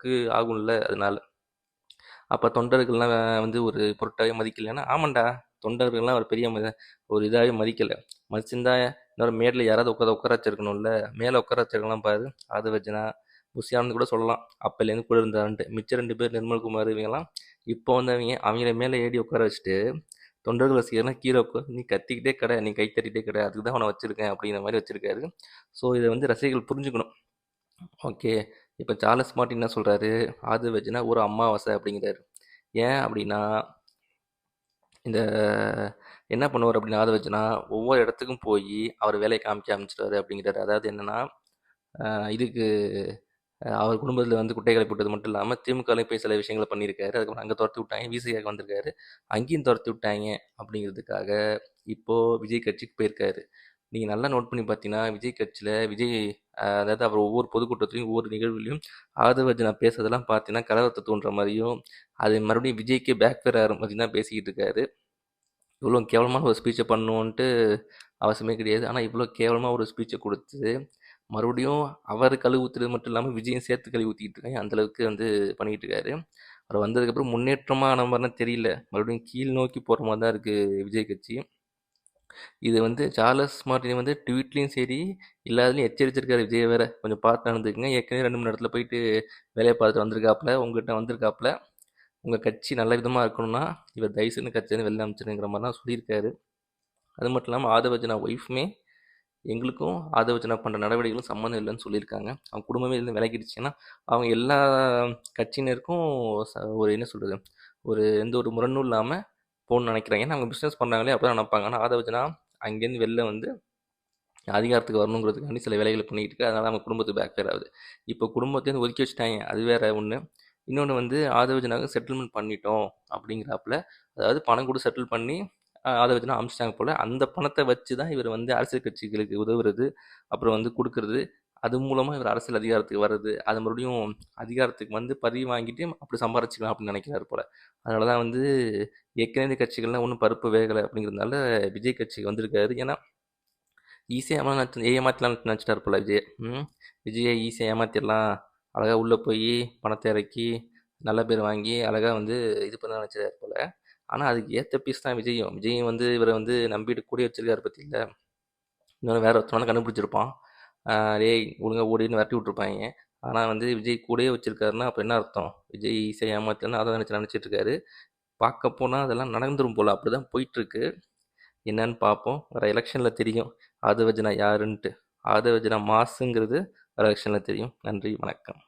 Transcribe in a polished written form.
அளவுக்கு ஆகும்ல அதனால. அப்போ தொண்டர்கள்லாம் வந்து ஒரு பொருட்டாவே மதிக்கலைன்னா, ஆமாண்டா தொண்டர்கள்லாம் ஒரு பெரிய ஒரு இதாகவே மதிக்கலை. மதிச்சிருந்தா இன்னொரு மேடையில் யாராவது உட்கார வச்சிருக்கணும்ல. மேலே உட்கார வச்சிருக்கலாம் பாரு. அது வச்சுனா புஷியானந்து கூட சொல்லலாம் அப்போலேருந்து கூட இருந்தான்ட்டு. மிச்சம் 2 பேர் நிர்மல்குமார் இவங்கெல்லாம் இப்போ வந்தவங்க அவங்கள மேலே ஏறி உட்கார வச்சுட்டு தொண்டர்கள் ரசிகர்னா கீழே உட்காந்து நீ கத்திக்கிட்டே கடை, நீ கை தட்டிக்கிட்டே கடை, அதுக்கு தான் அவனை வச்சிருக்கேன் அப்படிங்கிற மாதிரி வச்சிருக்காரு. ஸோ இதை வந்து ரசிகர்கள் புரிஞ்சுக்கணும். ஓகே. இப்போ சார்லஸ் மார்ட்டின் என்ன சொல்றாரு, ஆது வச்சுனா ஒரு அமாவாசை அப்படிங்கிறாரு. ஏன் அப்படின்னா இந்த என்ன பண்ணுவார் அப்படின்னா ஆது வச்சுனா ஒவ்வொரு இடத்துக்கும் போய் அவர் வேலையை காமிக்க ஆரம்பிச்சிட்டாரு அப்படிங்கிறாரு. அதாவது என்னன்னா இதுக்கு அவர் குடும்பத்தில் வந்து குட்டைகளை போட்டது மட்டும் இல்லாமல் திமுகலையும் போய் சில விஷயங்களை பண்ணியிருக்காரு. அதுக்கப்புறம் அங்கே துரத்தி விட்டாங்க, விசிகாக்கு வந்திருக்காரு, அங்கேயும் துரத்தி விட்டாங்க அப்படிங்கிறதுக்காக இப்போது விஜய் கட்சிக்கு போயிருக்காரு. நீங்கள் நல்லா நோட் பண்ணி பார்த்தீங்கன்னா விஜய் கட்சியில் விஜய் அதாவது அவர் ஒவ்வொரு பொதுக்கூட்டத்திலையும் ஒவ்வொரு நிகழ்வுலையும் ஆதவர்ஜனா பேசுறதெல்லாம் பார்த்தீங்கன்னா கலவரத்தை தோன்ற மாதிரியும் அது மறுபடியும் விஜய்க்கே பேக் ஃபேர் ஆகிற மாதிரி தான் பேசிக்கிட்டு இருக்காரு. இவ்வளோ கேவலமான ஒரு ஸ்பீச்சை பண்ணணுன்ட்டு அவசியமே கிடையாது. ஆனால் இவ்வளோ கேவலமாக ஒரு ஸ்பீச்சை கொடுத்து மறுபடியும் அவர் கழுவி ஊற்றுறது மட்டும் இல்லாமல் விஜயும் சேர்த்து கழுவி ஊற்றிக்கிட்டு இருக்காங்க. அந்தளவுக்கு வந்து பண்ணிக்கிட்டு இருக்காரு. அவர் வந்ததுக்கப்புறம் முன்னேற்றமான மாதிரிலாம் தெரியல, மறுபடியும் கீழ் நோக்கி போகிற மாதிரி தான் இருக்குது விஜய் கட்சி. இது வந்து சார்லஸ் மார்ட்டின் வந்து ட்வீட்லேயும் சரி எல்லாத்துலேயும் எச்சரிச்சிருக்காரு விஜய் வேற, கொஞ்சம் பார்த்து நடந்துக்குங்க. ஏற்கனவே 2 3 இடத்துல போயிட்டு வேலையை பார்த்துட்டு வந்திருக்காப்புல, உங்ககிட்ட வந்திருக்காப்புல. உங்கள் கட்சி நல்ல விதமாக இருக்கணும்னா இவர் தயவுசெய்து கட்சியிலேருந்து வெளில அமைச்சிருங்கிற மாதிரிலாம் சொல்லியிருக்காரு. அது மட்டும் இல்லாமல் ஆதவர்ஜனா ஒய்ஃபுமே எங்களுக்கும் ஆதவர்ஜனா பண்ணுற நடவடிக்கைகளும் சம்மந்தம் இல்லைன்னு சொல்லியிருக்காங்க. அவங்க குடும்பமே இருந்து விலகிடுச்சுன்னா அவங்க எல்லா கட்சியினருக்கும் ஒரு என்ன சொல்கிறது, ஒரு எந்த ஒரு முரணும் இல்லாமல் போகணும்னு நினைக்கிறாங்க. ஏன்னா அவங்க பிஸ்னஸ் பண்ணுறாங்களே அப்படி தான் நினைப்பாங்க. ஆனால் ஆதவர்ஜனா அங்கேருந்து வெளில வந்து அதிகாரத்துக்கு வரணுங்கிறதுக்காண்டி சில வேலைகளை பண்ணிக்கிட்டு இருக்கு. அதனால அவங்க குடும்பத்துக்கு பேக் ஃபேர் ஆகுது. இப்போ குடும்பத்தையும் ஒதுக்கி வச்சுட்டாங்க, அது வேற ஒன்று. இன்னொன்று வந்து ஆதவர்ஜனாவுக்கு செட்டில்மெண்ட் பண்ணிட்டோம் அப்படிங்கிறாப்புல. அதாவது பணம் கூட செட்டில் பண்ணி ஆதவர்ஜனா அனுப்பிச்சிட்டாங்க போல். அந்த பணத்தை வச்சு தான் இவர் வந்து அரசியல் கட்சிகளுக்கு உதவுறது, அப்புறம் வந்து கொடுக்கறது, அது மூலமாக இவர் அரசியல் அதிகாரத்துக்கு வர்றது, அது மறுபடியும் அதிகாரத்துக்கு வந்து பதவி வாங்கிட்டு அப்படி சம்பாரிச்சிக்கலாம் அப்படின்னு நினைக்கிறாரு போல். அதனால தான் வந்து ஏற்கனவே இந்த கட்சிகள்லாம் ஒன்றும் பருப்பு வேகலை அப்படிங்கிறதுனால விஜய் கட்சிக்கு வந்திருக்காரு. ஏன்னா ஈஸியாக ஏமாற்றலாம்னு நினச்சிட்டாரு போல் விஜய். விஜயை ஈஸியாக ஏமாற்றிடலாம், அழகாக உள்ளே போய் பணத்தை இறக்கி நல்ல பேர் வாங்கி அழகாக வந்து இது பண்ண நினச்சிட்டாரு போல். ஆனால் அதுக்கு ஏற்ற பீஸ் தான் விஜயும். விஜயும் வந்து இவரை வந்து நம்பிட்டு கூட வச்சிருக்காரு பற்றி இல்லை. இன்னொன்று வேற ஒருத்தவனை கண்டுபிடிச்சிருப்பான், டேய் ஒழுங்காக ஓடின்னு விரட்டி விட்ருப்பாங்க. ஆனால் வந்து விஜய் கூடயே வச்சிருக்காருன்னா அப்போ என்ன அர்த்தம், விஜய் ஈஸியாக ஏமாற்றலன்னு அதை நினச்சிட்டு இருக்காரு. பார்க்க போனால் அதெல்லாம் நடந்துரும் போல், அப்படி தான் போயிட்டுருக்கு. என்னன்னு பார்ப்போம், வர எலெக்ஷனில் தெரியும் ஆதவர்ஜனா யாருன்ட்டு. ஆதவர்ஜனா மாசுங்கிறது வர எலெக்ஷனில் தெரியும். நன்றி, வணக்கம்.